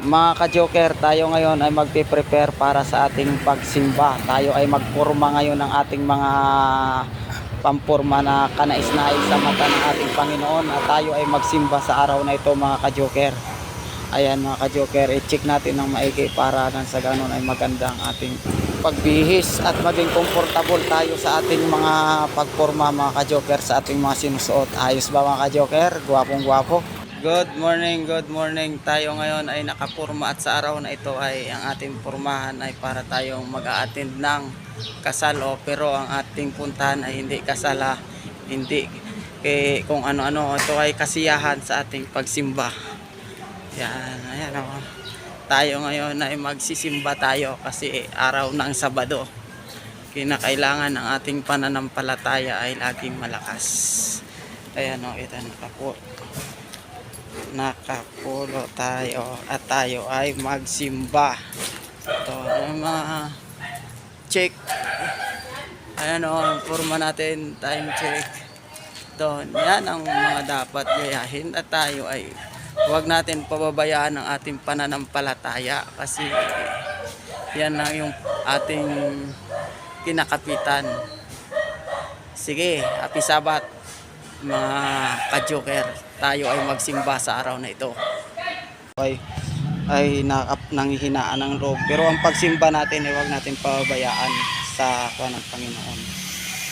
Mga ka-joker, tayo ngayon ay magpe-prepare para sa ating pagsimba. Tayo ay magporma ngayon ng ating mga pampurma na kanais-nais sa mata ng ating Panginoon, at tayo ay magsimba sa araw na ito, mga ka-joker. Ayan mga ka-joker, i-check natin ng maigi para nang sa ganon ay magandang ating pagbihis at maging comfortable tayo sa ating mga pagporma, mga ka-joker, sa ating mga sinusuot. Ayos ba mga ka-joker? Gwapong gwapo. Good morning, good morning. Tayo ngayon ay nakapurma at sa araw na ito ay ang ating purmahan ay para tayong mag-a-attend ng kasal, pero ang ating puntahan ay hindi kasal, hindi kung ano-ano. Ito ay kasiyahan sa ating pagsimba. Yan, ayan o. Tayo ngayon ay magsisimba tayo kasi araw ng Sabado. Kinakailangan ng ating pananampalataya ay laging malakas. Ayan o, ito nakapulo tayo at tayo ay magsimba. Ito yung mga check. Ayan o, forma natin, time check. Ito, yan ang mga dapat gayahin, at tayo ay huwag natin pababayaan ang ating pananampalataya kasi yan lang yung ating kinakapitan. Sige, happy Sabat mga ka-joker. Tayo ay magsimba sa araw na ito. Ay nanghihinaan ng loob, pero ang pagsimba natin ay huwag natin pababayaan sa ng Panginoon.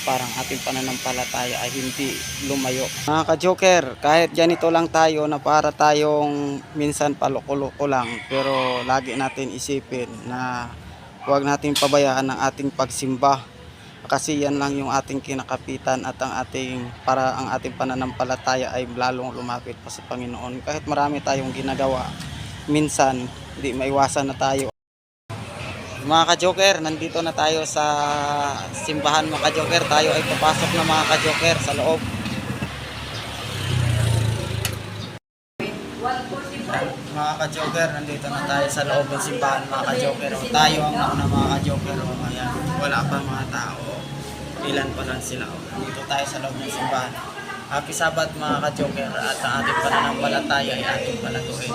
Parang ating pananampalataya ay hindi lumayo. Mga ka-joker, kahit ganito lang tayo na para tayong minsan paloko-loko lang, pero lagi natin isipin na huwag natin pabayaan ang ating pagsimba. Kasi yan lang yung ating kinakapitan, at ang ating pananampalataya ay lalong lumapit pa sa Panginoon. Kahit marami tayong ginagawa, minsan hindi maiwasan na tayo. Mga ka-joker, nandito na tayo sa simbahan mga ka-joker. Tayo ay papasok na mga ka-joker sa loob. Mga ka-joker, nandito na tayo sa loob ng simbahan mga ka-joker. Tayo ang nauna mga ka-joker. Ayan, wala pa mga tao. Ilan pa lang sila. Nandito tayo sa loob ng simbahan. Happy Sabat mga ka-joker, at ang ating pananampalataya ay ating palaguin.